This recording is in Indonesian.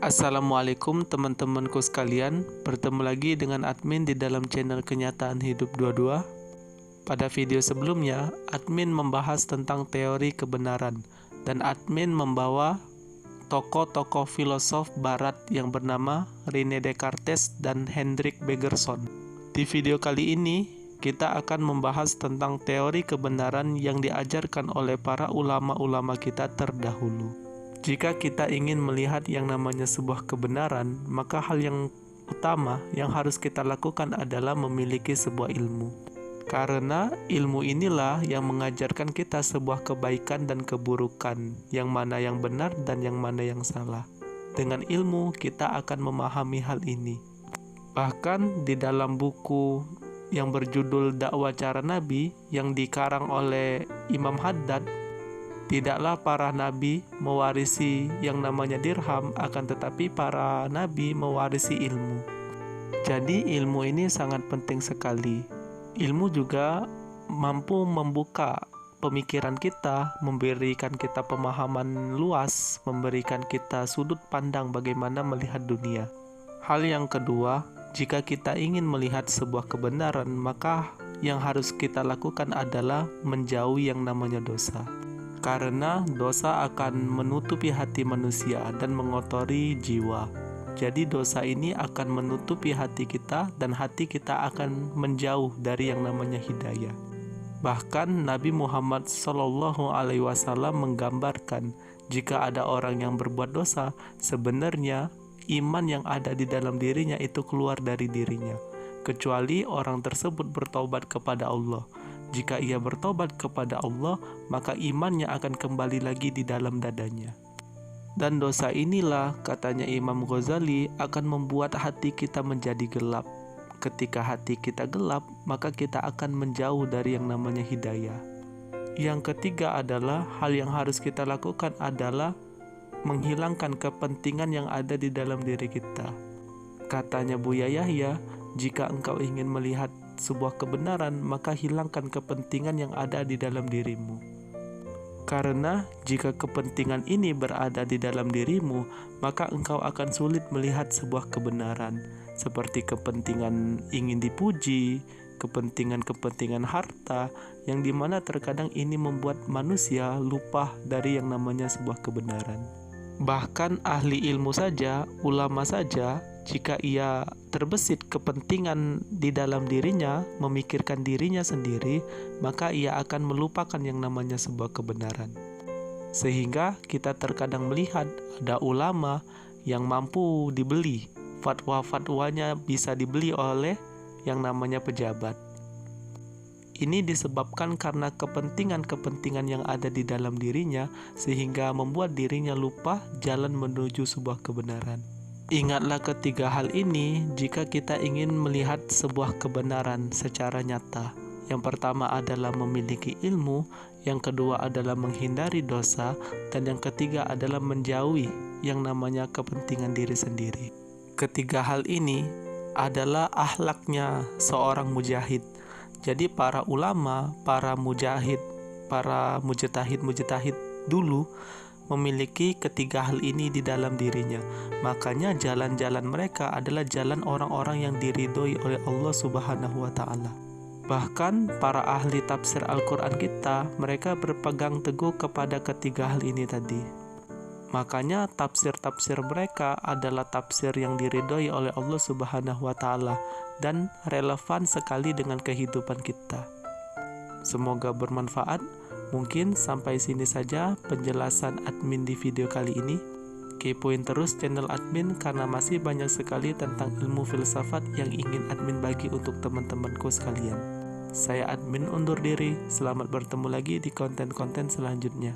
Assalamualaikum teman-temanku sekalian, bertemu lagi dengan admin di dalam channel Kenyataan Hidup 22. Pada video sebelumnya, admin membahas tentang teori kebenaran, dan admin membawa tokoh-tokoh filosof barat yang bernama Rene Descartes dan Hendrik Bergson. Di video kali ini, kita akan membahas tentang teori kebenaran yang diajarkan oleh para ulama-ulama kita terdahulu. Jika kita ingin melihat yang namanya sebuah kebenaran, maka hal yang utama yang harus kita lakukan adalah memiliki sebuah ilmu. Karena ilmu inilah yang mengajarkan kita sebuah kebaikan dan keburukan, yang mana yang benar dan yang mana yang salah. Dengan ilmu, kita akan memahami hal ini. Bahkan di dalam buku yang berjudul Dakwah Cara Nabi yang dikarang oleh Imam Haddad, tidaklah para nabi mewarisi yang namanya dirham, akan tetapi para nabi mewarisi ilmu. Jadi ilmu ini sangat penting sekali. Ilmu juga mampu membuka pemikiran kita, memberikan kita pemahaman luas, memberikan kita sudut pandang bagaimana melihat dunia. Hal yang kedua, jika kita ingin melihat sebuah kebenaran, maka yang harus kita lakukan adalah menjauhi yang namanya dosa. Karena dosa akan menutupi hati manusia dan mengotori jiwa. Jadi dosa ini akan menutupi hati kita dan hati kita akan menjauh dari yang namanya hidayah. Bahkan Nabi Muhammad SAW menggambarkan jika ada orang yang berbuat dosa, sebenarnya iman yang ada di dalam dirinya itu keluar dari dirinya, kecuali orang tersebut bertaubat kepada Allah. Jika ia bertobat kepada Allah, maka imannya akan kembali lagi di dalam dadanya. Dan dosa inilah, katanya Imam Ghazali, akan membuat hati kita menjadi gelap. Ketika hati kita gelap, maka kita akan menjauh dari yang namanya hidayah. Yang ketiga adalah, hal yang harus kita lakukan adalah menghilangkan kepentingan yang ada di dalam diri kita. Katanya Buya Yahya, jika engkau ingin melihat sebuah kebenaran, maka hilangkan kepentingan yang ada di dalam dirimu. Karena jika kepentingan ini berada di dalam dirimu, maka engkau akan sulit melihat sebuah kebenaran, seperti kepentingan ingin dipuji, kepentingan harta, yang dimana terkadang ini membuat manusia lupa dari yang namanya sebuah kebenaran. Bahkan ahli ilmu saja, ulama saja, jika ia terbesit kepentingan di dalam dirinya, memikirkan dirinya sendiri, maka ia akan melupakan yang namanya sebuah kebenaran. Sehingga kita terkadang melihat ada ulama yang mampu dibeli, fatwa-fatwanya bisa dibeli oleh yang namanya pejabat. Ini disebabkan karena kepentingan-kepentingan yang ada di dalam dirinya, sehingga membuat dirinya lupa jalan menuju sebuah kebenaran. Ingatlah ketiga hal ini jika kita ingin melihat sebuah kebenaran secara nyata. Yang pertama adalah memiliki ilmu, yang kedua adalah menghindari dosa, dan yang ketiga adalah menjauhi yang namanya kepentingan diri sendiri. Ketiga hal ini adalah akhlaknya seorang mujahid. Jadi para ulama, para mujahid, para mujtahid dulu memiliki ketiga hal ini di dalam dirinya. Makanya jalan-jalan mereka adalah jalan orang-orang yang diridhoi oleh Allah Subhanahu wa Ta'ala. Bahkan para ahli tafsir Al-Quran kita, mereka berpegang teguh kepada ketiga hal ini tadi. Makanya tafsir-tafsir mereka adalah tafsir yang diridhoi oleh Allah Subhanahu wa Ta'ala dan relevan sekali dengan kehidupan kita. Semoga bermanfaat. Mungkin sampai sini saja penjelasan admin di video kali ini. Kepoin terus channel admin karena masih banyak sekali tentang ilmu filsafat yang ingin admin bagi untuk teman-temanku sekalian. Saya admin undur diri, selamat bertemu lagi di konten-konten selanjutnya.